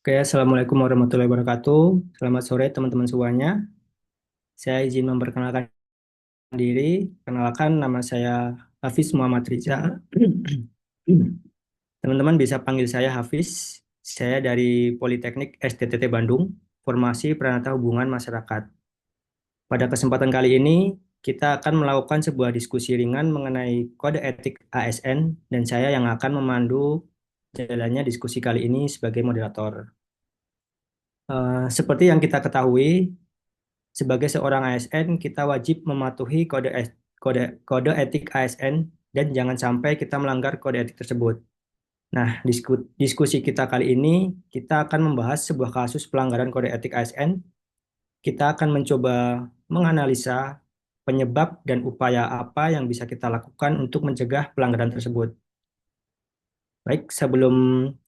Oke, Assalamualaikum warahmatullahi wabarakatuh. Selamat sore teman-teman semuanya. Saya izin memperkenalkan diri. Kenalkan nama saya Hafiz Muhammad Riza. Teman-teman bisa panggil saya Hafiz. Saya dari Politeknik STTT Bandung, Formasi Peranata Hubungan Masyarakat. Pada kesempatan kali ini, kita akan melakukan sebuah diskusi ringan mengenai kode etik ASN dan saya yang akan memandu jalannya diskusi kali ini sebagai moderator. Seperti yang kita ketahui, sebagai seorang ASN, kita wajib mematuhi kode etik ASN dan jangan sampai kita melanggar kode etik tersebut. Nah, diskusi kita kali ini kita akan membahas sebuah kasus pelanggaran kode etik ASN. Kita akan mencoba menganalisa penyebab dan upaya apa yang bisa kita lakukan untuk mencegah pelanggaran tersebut. Baik, sebelum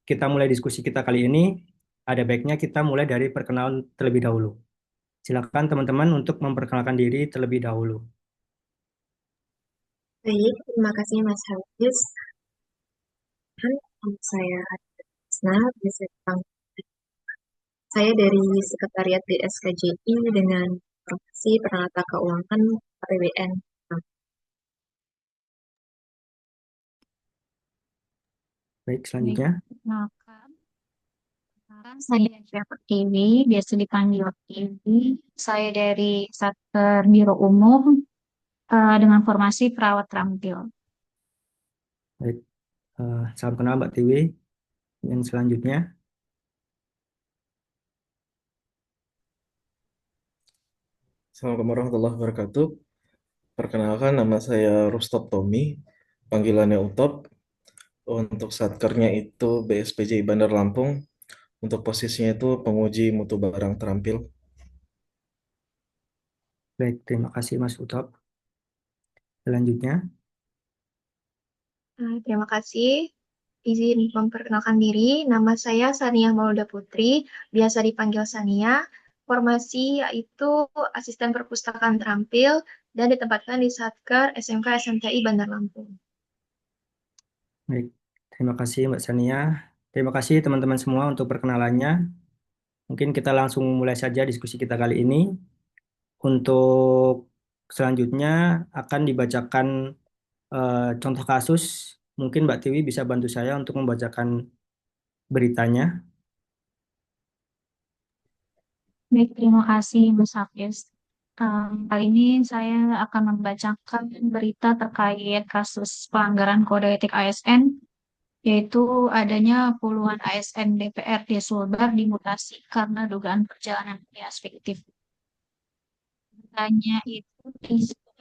kita mulai diskusi kita kali ini, ada baiknya kita mulai dari perkenalan terlebih dahulu. Silakan teman-teman untuk memperkenalkan diri terlebih dahulu. Baik, terima kasih Mas Hafiz. Nama saya Hasna, biasa dipanggil. Saya dari Sekretariat BSKJI dengan profesi Penata Keuangan APBN. Baik, Baik, selanjutnya. perkenalkan, saya Devia Pertiwi, biasa dipanggil Tiwi. Saya dari Satker Biro Umum dengan formasi perawat rampil. Baik, salam kenal Mbak Tiwi. Yang selanjutnya, Assalamualaikum warahmatullahi wabarakatuh. Perkenalkan nama saya Rustop Tommy, panggilannya Utop. Untuk satkernya itu BSPJI Bandar Lampung. Untuk posisinya itu penguji mutu barang terampil. baik, terima kasih Mas Utop. Selanjutnya, Terima kasih. Izin memperkenalkan diri, nama saya Sania Maulda Putri, biasa dipanggil Sania. Formasi yaitu Asisten Perpustakaan Terampil dan ditempatkan di Satker SMK SMTI Bandar Lampung. baik, terima kasih Mbak Sania. Terima kasih teman-teman semua untuk perkenalannya. Mungkin kita langsung mulai saja diskusi kita kali ini. Untuk selanjutnya akan dibacakan contoh kasus. Mungkin Mbak Tiwi bisa bantu saya untuk membacakan beritanya. Baik, terima kasih Mas Hafiz. Kali ini saya akan membacakan berita terkait kasus pelanggaran kode etik ASN, yaitu adanya puluhan ASN DPRD Sulbar dimutasi karena dugaan perjalanan bias fiktif. Tanya itu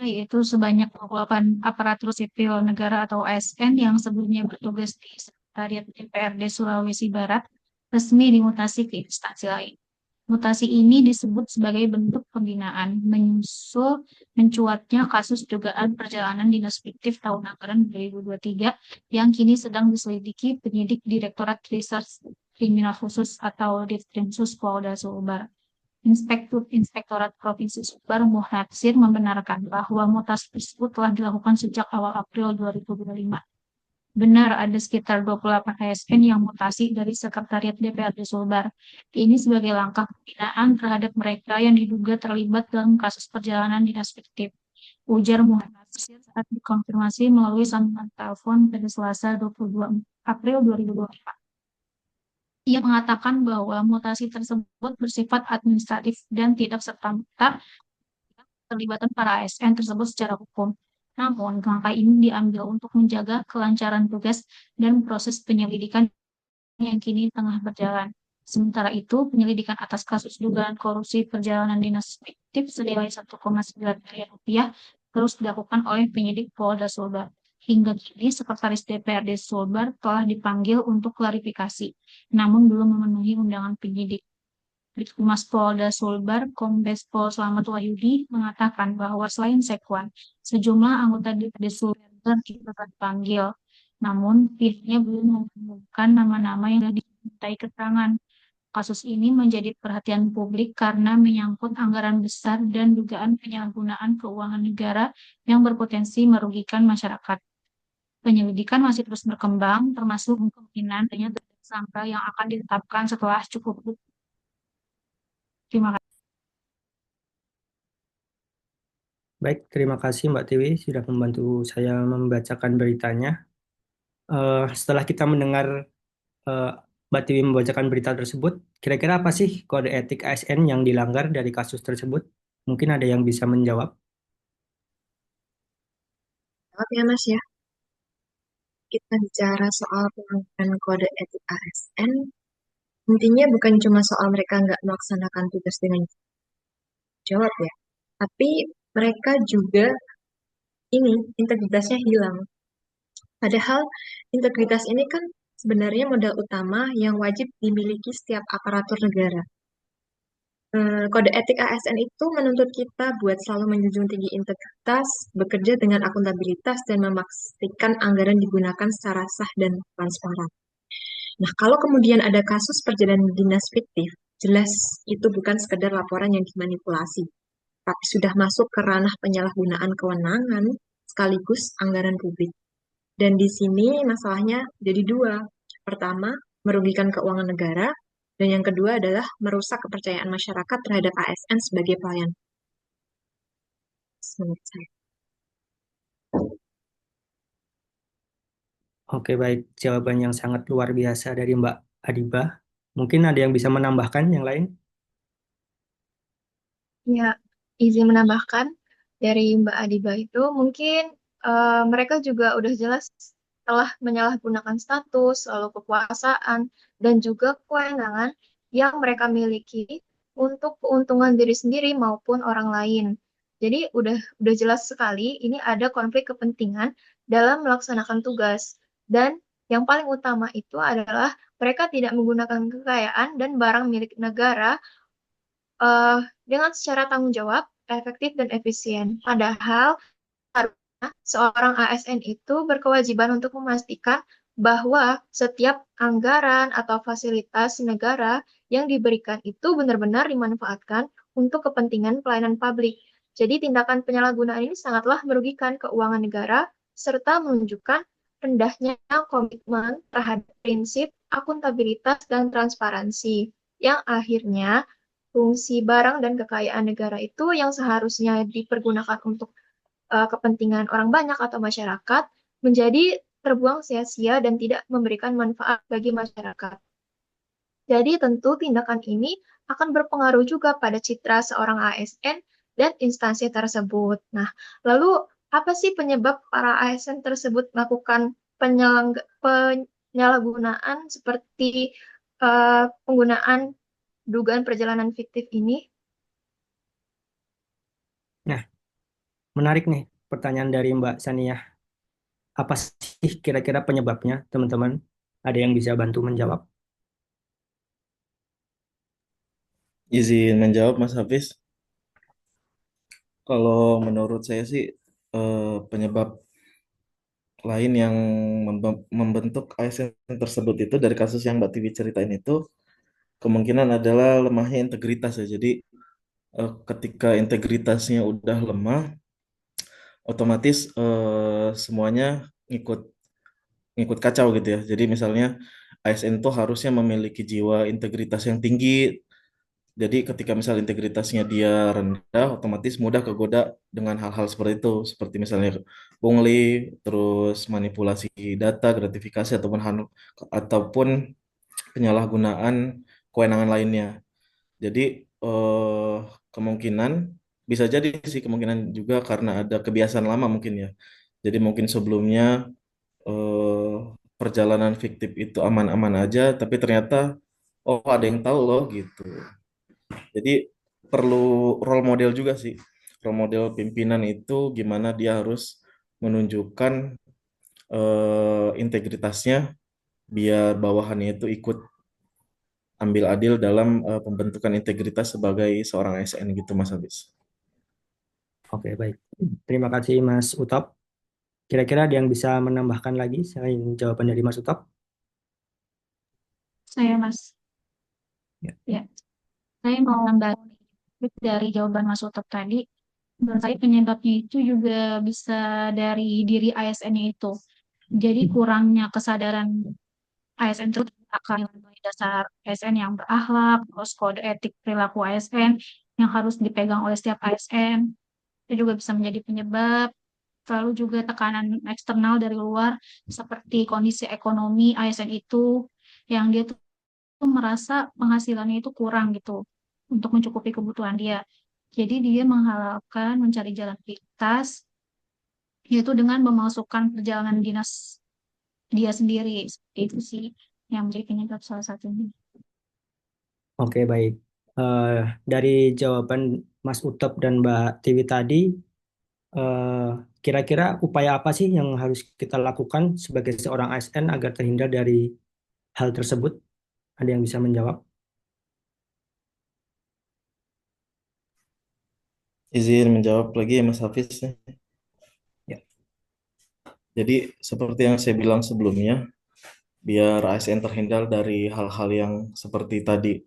yaitu sebanyak 28 aparatur sipil negara atau ASN yang sebelumnya bertugas di Sekretariat DPRD Sulawesi Barat resmi dimutasi ke instansi lain. Mutasi ini disebut sebagai bentuk pembinaan, menyusul mencuatnya kasus dugaan perjalanan dinas fiktif tahun anggaran 2023 yang kini sedang diselidiki penyidik Direktorat Reserse Kriminal Khusus atau Ditkrimsus Polda Sulbar. Inspektorat Provinsi Sumbar Muhnadsir membenarkan bahwa mutasi tersebut telah dilakukan sejak awal April 2025. Benar, ada sekitar 28 ASN yang mutasi dari Sekretariat DPRD Sulbar. Ini sebagai langkah pembinaan terhadap mereka yang diduga terlibat dalam kasus perjalanan dinas fiktif. Ujar Muhnadsir saat dikonfirmasi melalui sambungan telepon pada Selasa 22 April 2025. Ia mengatakan bahwa mutasi tersebut bersifat administratif dan tidak serta-merta keterlibatan para ASN tersebut secara hukum. Namun, langkah ini diambil untuk menjaga kelancaran tugas dan proses penyelidikan yang kini tengah berjalan. Sementara itu, penyelidikan atas kasus dugaan korupsi perjalanan dinas fiktif senilai 1,9 miliar rupiah terus dilakukan oleh penyidik Polda Sulbar. Hingga kini, Sekretaris DPRD Sulbar telah dipanggil untuk klarifikasi, namun belum memenuhi undangan penyidik. Humas Polda Sulbar, Kombes Pol Slamet Wahyudi, mengatakan bahwa selain Sekwan, sejumlah anggota DPD Sulbar juga akan dipanggil. Namun, pihaknya belum mengumumkan nama-nama yang sudah dimintai keterangan. Kasus ini menjadi perhatian publik karena menyangkut anggaran besar dan dugaan penyalahgunaan keuangan negara yang berpotensi merugikan masyarakat. Penyelidikan masih terus berkembang, termasuk kemungkinan adanya tersangka yang akan ditetapkan setelah cukup bukti. Terima kasih. Baik, terima kasih Mbak Tiwi sudah membantu saya membacakan beritanya. Setelah kita mendengar eh, Mbak Tiwi membacakan berita tersebut, kira-kira apa sih kode etik ASN yang dilanggar dari kasus tersebut? Mungkin ada yang bisa menjawab. Maaf ya Mas ya, kita bicara soal pelanggaran kode etik ASN, intinya bukan cuma soal mereka nggak melaksanakan tugas dengan jawab ya, tapi mereka juga ini integritasnya hilang. Padahal integritas ini kan sebenarnya modal utama yang wajib dimiliki setiap aparatur negara. Kode etik ASN itu menuntut kita buat selalu menjunjung tinggi integritas, bekerja dengan akuntabilitas, dan memastikan anggaran digunakan secara sah dan transparan. Nah, kalau kemudian ada kasus perjalanan dinas fiktif, jelas itu bukan sekedar laporan yang dimanipulasi, tapi sudah masuk ke ranah penyalahgunaan kewenangan sekaligus anggaran publik. Dan di sini masalahnya jadi dua. Pertama, merugikan keuangan negara, dan yang kedua adalah merusak kepercayaan masyarakat terhadap ASN sebagai pelayan. Menurut saya. Oke, baik. Jawaban yang sangat luar biasa dari Mbak Adibah. Mungkin ada yang bisa menambahkan yang lain? Ya, izin menambahkan dari Mbak Adiba itu mungkin mereka juga udah jelas telah menyalahgunakan status, lalu kekuasaan, dan juga kewenangan yang mereka miliki untuk keuntungan diri sendiri maupun orang lain. Jadi udah jelas sekali ini ada konflik kepentingan dalam melaksanakan tugas. Dan yang paling utama itu adalah mereka tidak menggunakan kekayaan dan barang milik negara eh, dengan secara tanggung jawab, efektif, dan efisien. Padahal seorang ASN itu berkewajiban untuk memastikan bahwa setiap anggaran atau fasilitas negara yang diberikan itu benar-benar dimanfaatkan untuk kepentingan pelayanan publik. Jadi tindakan penyalahgunaan ini sangatlah merugikan keuangan negara serta menunjukkan rendahnya komitmen terhadap prinsip akuntabilitas dan transparansi yang akhirnya fungsi barang dan kekayaan negara itu yang seharusnya dipergunakan untuk kepentingan orang banyak atau masyarakat menjadi terbuang sia-sia dan tidak memberikan manfaat bagi masyarakat. Jadi tentu tindakan ini akan berpengaruh juga pada citra seorang ASN dan instansi tersebut. Nah, lalu apa sih penyebab para ASN tersebut melakukan penyalahgunaan seperti penggunaan dugaan perjalanan fiktif ini? Nah, menarik nih pertanyaan dari Mbak Saniyah. Apa sih kira-kira penyebabnya, teman-teman? Ada yang bisa bantu menjawab? Izin menjawab Mas Hafiz. Kalau menurut saya sih penyebab lain yang membentuk ASN tersebut itu dari kasus yang Mbak Tiwi ceritain itu kemungkinan adalah lemahnya integritas ya. Jadi ketika integritasnya udah lemah, otomatis semuanya ngikut ngikut kacau gitu ya. Jadi misalnya ASN itu harusnya memiliki jiwa integritas yang tinggi. Jadi ketika misal integritasnya dia rendah, otomatis mudah kegoda dengan hal-hal seperti itu, seperti misalnya pungli, terus manipulasi data, gratifikasi ataupun penyalahgunaan kewenangan lainnya. Jadi eh, kemungkinan bisa jadi sih kemungkinan juga karena ada kebiasaan lama mungkin ya. Jadi mungkin sebelumnya eh, perjalanan fiktif itu aman-aman aja, tapi ternyata oh ada yang tahu loh gitu. Jadi perlu role model juga sih. Role model pimpinan itu gimana dia harus menunjukkan integritasnya biar bawahannya itu ikut ambil adil dalam pembentukan integritas sebagai seorang ASN gitu Mas Habis. Oke, baik. Terima kasih Mas Utop. Kira-kira ada yang bisa menambahkan lagi selain jawaban dari Mas Utop? Saya, Mas. Ya. Ya, saya mau nambah dari jawaban Mas Utop tadi. Menurut saya penyebabnya itu juga bisa dari diri ASN-nya itu. Jadi kurangnya kesadaran ASN itu akan nilai dasar ASN yang berakhlak, terus kode etik perilaku ASN yang harus dipegang oleh setiap ASN. Itu juga bisa menjadi penyebab. Lalu juga tekanan eksternal dari luar seperti kondisi ekonomi ASN itu yang dia tuh merasa penghasilannya itu kurang gitu untuk mencukupi kebutuhan dia. Jadi dia menghalalkan mencari jalan pintas yaitu dengan memasukkan perjalanan dinas dia sendiri. Seperti itu sih yang menjadi penyebab salah satunya. Oke, baik. Eh, dari jawaban Mas Utop dan Mbak Tiwi tadi, eh, kira-kira upaya apa sih yang harus kita lakukan sebagai seorang ASN agar terhindar dari hal tersebut? Ada yang bisa menjawab? Izin menjawab lagi ya Mas Hafiz. Ya. Jadi seperti yang saya bilang sebelumnya, biar ASN terhindar dari hal-hal yang seperti tadi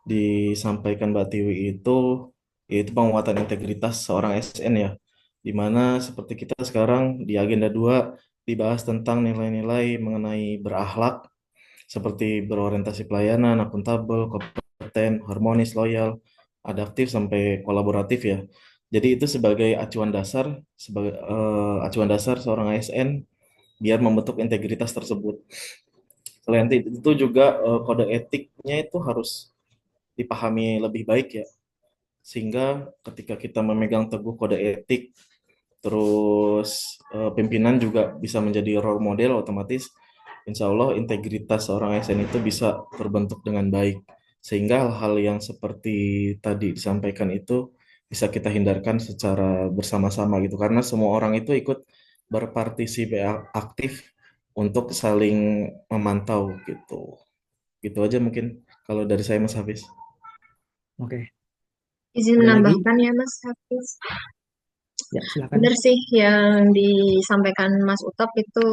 disampaikan Mbak Tiwi itu, yaitu penguatan integritas seorang ASN ya, di mana seperti kita sekarang di agenda 2 dibahas tentang nilai-nilai mengenai berakhlak, seperti berorientasi pelayanan, akuntabel, kompeten, harmonis, loyal, adaptif, sampai kolaboratif ya. Jadi itu sebagai acuan dasar seorang ASN biar membentuk integritas tersebut. Selain itu juga kode etiknya itu harus dipahami lebih baik ya, sehingga ketika kita memegang teguh kode etik, terus pimpinan juga bisa menjadi role model, otomatis insya Allah integritas seorang ASN itu bisa terbentuk dengan baik, sehingga hal-hal yang seperti tadi disampaikan itu bisa kita hindarkan secara bersama-sama gitu, karena semua orang itu ikut berpartisipasi aktif untuk saling memantau gitu. Gitu aja mungkin kalau dari saya Mas Hafiz. Oke. Izin Ada lagi? menambahkan ya Mas Hafiz. Ya, silakan. Benar sih yang disampaikan Mas Utop itu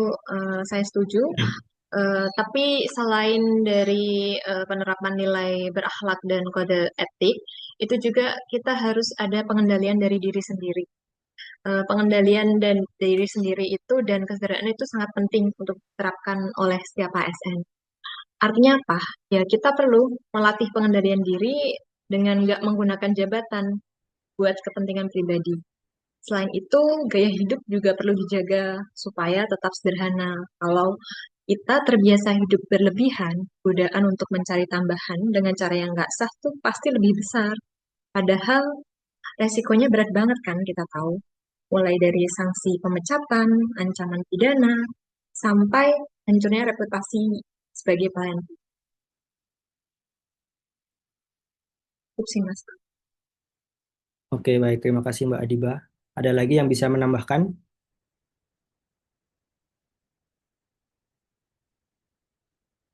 saya setuju. Tapi selain dari penerapan nilai berakhlak dan kode etik, itu juga kita harus ada pengendalian dari diri sendiri. Pengendalian dan diri sendiri itu dan kesadaran itu sangat penting untuk diterapkan oleh setiap ASN. Artinya apa? Ya kita perlu melatih pengendalian diri dengan nggak menggunakan jabatan buat kepentingan pribadi. Selain itu, gaya hidup juga perlu dijaga supaya tetap sederhana. Kalau kita terbiasa hidup berlebihan, godaan untuk mencari tambahan dengan cara yang nggak sah tuh pasti lebih besar. Padahal resikonya berat banget kan kita tahu. Mulai dari sanksi pemecatan, ancaman pidana, sampai hancurnya reputasi sebagai pelayan. Cukup sih, Mas. Oke, baik. Terima kasih Mbak Adiba. Ada lagi yang bisa menambahkan?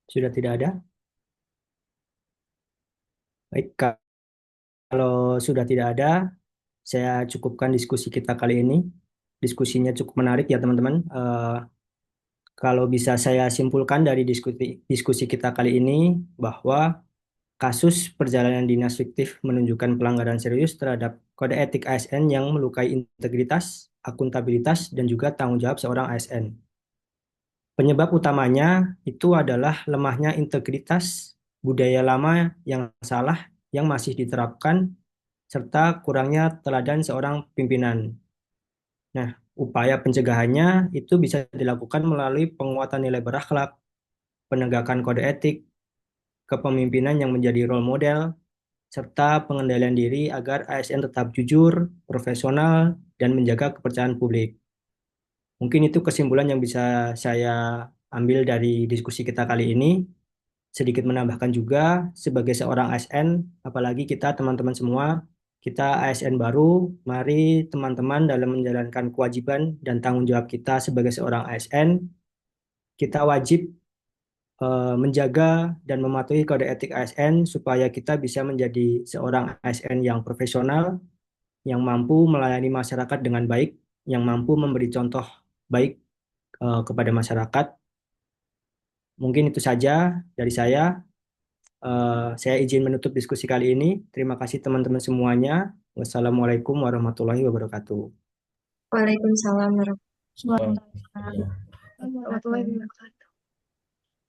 Sudah tidak ada? Baik, kalau sudah tidak ada, saya cukupkan diskusi kita kali ini. Diskusinya cukup menarik ya teman-teman. Kalau bisa saya simpulkan dari diskusi kita kali ini bahwa kasus perjalanan dinas fiktif menunjukkan pelanggaran serius terhadap kode etik ASN yang melukai integritas, akuntabilitas, dan juga tanggung jawab seorang ASN. Penyebab utamanya itu adalah lemahnya integritas, budaya lama yang salah yang masih diterapkan, serta kurangnya teladan seorang pimpinan. Nah, upaya pencegahannya itu bisa dilakukan melalui penguatan nilai berakhlak, penegakan kode etik, kepemimpinan yang menjadi role model, serta pengendalian diri agar ASN tetap jujur, profesional, dan menjaga kepercayaan publik. Mungkin itu kesimpulan yang bisa saya ambil dari diskusi kita kali ini. Sedikit menambahkan juga, sebagai seorang ASN, apalagi kita teman-teman semua, kita ASN baru, mari teman-teman dalam menjalankan kewajiban dan tanggung jawab kita sebagai seorang ASN, kita wajib menjaga dan mematuhi kode etik ASN supaya kita bisa menjadi seorang ASN yang profesional, yang mampu melayani masyarakat dengan baik, yang mampu memberi contoh baik kepada masyarakat. Mungkin itu saja dari saya. Saya izin menutup diskusi kali ini. Terima kasih teman-teman semuanya. Wassalamualaikum warahmatullahi wabarakatuh. Waalaikumsalam Suatu warahmatullahi wabarakatuh.